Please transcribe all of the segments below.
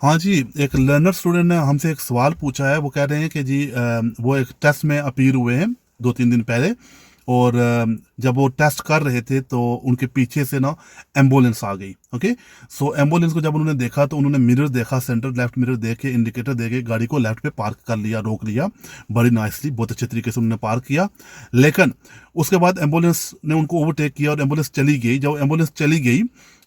हाँ जी, एक learner student ने हमसे एक सवाल पूछा है। वो कह रहे हैं कि जी वो एक टेस्ट में अपीयर हुए हैं 2-3 दिन पहले, और जब वो टेस्ट कर रहे थे तो उनके पीछे से ना एम्बुलेंस आ गई। ओके, सो एम्बुलेंस को जब उन्होंने देखा तो उन्होंने मिरर देखा, सेंटर लेफ्ट मिरर देख के, इंडिकेटर दे के गाड़ी को लेफ्ट पे पार्क कर लिया, रोक लिया। बड़ी नाइसली, बहुत अच्छे तरीके से उन्होंने पार्क किया। लेकिन उसके बाद एम्बुलेंस ने उनको ओवरटेक किया और एम्बुलेंस चली गई। जब एम्बुलेंस चली गई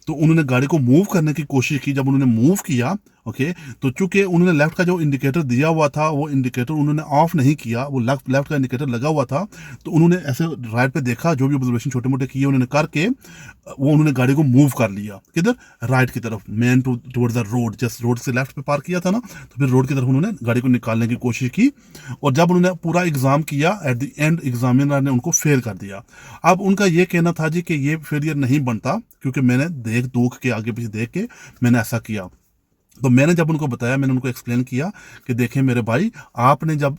तो उन्होंने गाड़ी को मूव करने की कोशिश की। जब उन्होंने मूव किया, ओके, तो चूंकि उन्होंने लेफ्ट का जो इंडिकेटर दिया हुआ था वो इंडिकेटर उन्होंने ऑफ नहीं किया, वो लेफ्ट लेफ्ट का इंडिकेटर लगा हुआ था, तो उन्होंने ऐसे राइट पे देखा, जो भी ऑब्जर्वेशन छोटे मोटे किए उन्होंने करके वो उन्होंने गाड़ी को मूव कर लिया। किधर? राइट की तरफ, main towards the road. Just road से लेफ्ट पे पार्क किया था ना, तो फिर रोड की तरफ उन्होंने गाड़ी को निकालने की कोशिश की। और जब उन्होंने पूरा एग्जाम किया, एट द एंड एग्जामिनर ने उनको फेल कर दिया। अब उनका ये कहना था जी कि ये फेलियर नहीं बनता, क्योंकि मैंने देख दुख के आगे पीछे देख के मैंने ऐसा किया। तो मैंने जब उनको बताया, मैंने उनको एक्सप्लेन किया कि देखें मेरे भाई, आपने जब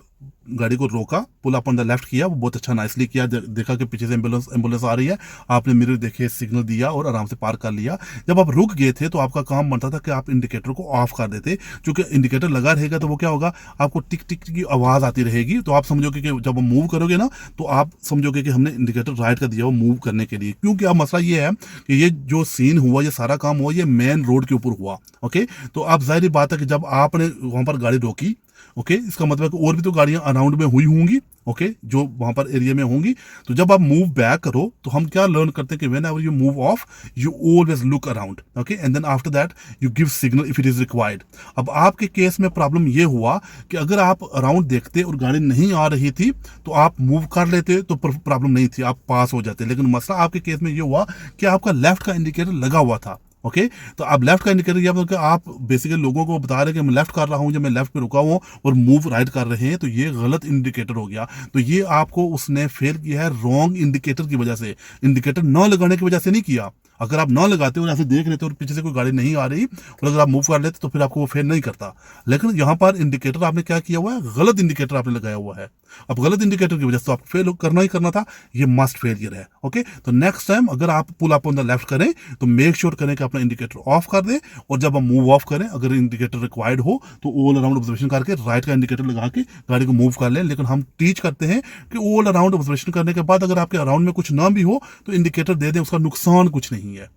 गाड़ी को रोका, pull up on the left किया, वो बहुत अच्छा नाइसली किया। देखा कि पीछे से एम्बुलेंस एम्बुलेंस आ रही है, आपने मिरर देखे, सिग्नल दिया और आराम से पार कर लिया। जब आप रुक गए थे तो आपका काम बनता था कि आप इंडिकेटर को ऑफ कर देते, क्योंकि इंडिकेटर लगा रहेगा तो वो क्या होगा, आपको टिक टिक की आवाज़ आती रहेगी। तो आप समझोगे कि जब हम मूव करोगे ना, तो आप समझोगे कि हमने इंडिकेटर राइट का दिया वो मूव करने के लिए। क्योंकि अब मसला ये है कि ये जो सीन हुआ, ये सारा काम हुआ, ये मेन रोड के ऊपर हुआ। ओके, तो अब जाहिर बात है कि जब आपने वहां पर गाड़ी रोकी, ओके, इसका मतलब है कि और भी तो गाड़ियां अराउंड में हुई होंगी, ओके, जो वहां पर एरिया में होंगी। तो जब आप मूव बैक करो तो हम क्या लर्न करते हैं कि whenever you move off, you always look around, okay, and then after that you give signal if it is required. अब आपके केस में प्रॉब्लम ये हुआ कि अगर आप अराउंड देखते और गाड़ी नहीं आ रही थी तो आप मूव कर लेते तो प्रॉब्लम नहीं थी, आप पास हो जाते। लेकिन मसला आपके केस में ये हुआ कि आपका लेफ्ट का इंडिकेटर लगा हुआ था। ओके, तो अब लेफ्ट का इंडिकेटर यह मतलब कि आप बेसिकली लोगों को बता रहे हैं कि मैं लेफ्ट कर रहा हूं, जब मैं लेफ्ट पे रुका हुआ और मूव राइट कर रहे हैं, तो ये गलत इंडिकेटर हो गया। तो ये आपको उसने फेल किया है रॉन्ग इंडिकेटर की वजह से, इंडिकेटर न लगाने की वजह से नहीं किया। अगर आप ना लगाते और ऐसे देख लेते और पीछे से कोई गाड़ी नहीं आ रही और अगर आप मूव कर लेते तो फिर आपको वो फेल नहीं करता। लेकिन यहाँ पर इंडिकेटर आपने क्या किया हुआ है, गलत इंडिकेटर आपने लगाया हुआ है। अब गलत इंडिकेटर की वजह से तो आपको फेल करना ही करना था, ये मस्ट फेलियर है। ओके, तो नेक्स्ट टाइम अगर आप pull up on the left करें तो मेक श्योर करें कि अपना इंडिकेटर ऑफ कर दें, और जब हम मूव ऑफ करें, अगर इंडिकेटर रिक्वायर्ड हो तो ऑल अराउंड ऑब्जर्वेशन करके राइट का इंडिकेटर लगा के गाड़ी को मूव कर लें। लेकिन हम टीच करते हैं कि ऑल अराउंड ऑब्जर्वेशन करने के बाद अगर आपके अराउंड में कुछ ना भी हो तो इंडिकेटर दे दें, उसका नुकसान कुछ नहीं है।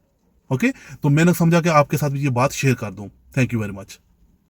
ओके, तो मैंने समझा कि आपके साथ भी ये बात शेयर कर दूं। Thank you very much.